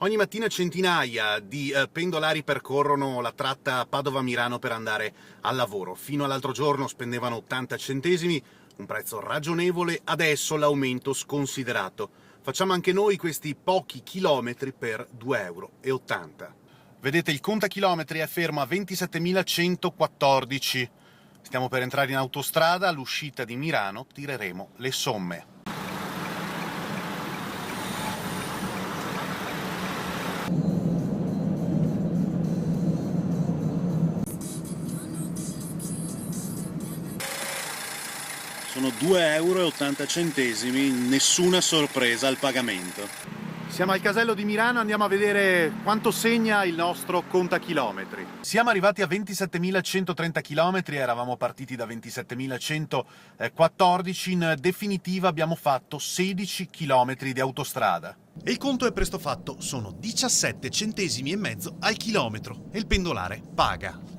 Ogni mattina centinaia di pendolari percorrono la tratta Padova-Milano per andare al lavoro. Fino all'altro giorno spendevano 80 centesimi, un prezzo ragionevole, adesso l'aumento sconsiderato. Facciamo anche noi questi pochi chilometri per 2,80 euro. Vedete, il contachilometri è fermo a 27.114. Stiamo per entrare in autostrada, all'uscita di Milano tireremo le somme. Sono 2,80 euro, nessuna sorpresa al pagamento. Siamo al casello di Milano, andiamo a vedere quanto segna il nostro contachilometri. Siamo arrivati a 27.130 km, eravamo partiti da 27.114, in definitiva abbiamo fatto 16 km di autostrada. E il conto è presto fatto, sono 17 centesimi e mezzo al chilometro e il pendolare paga.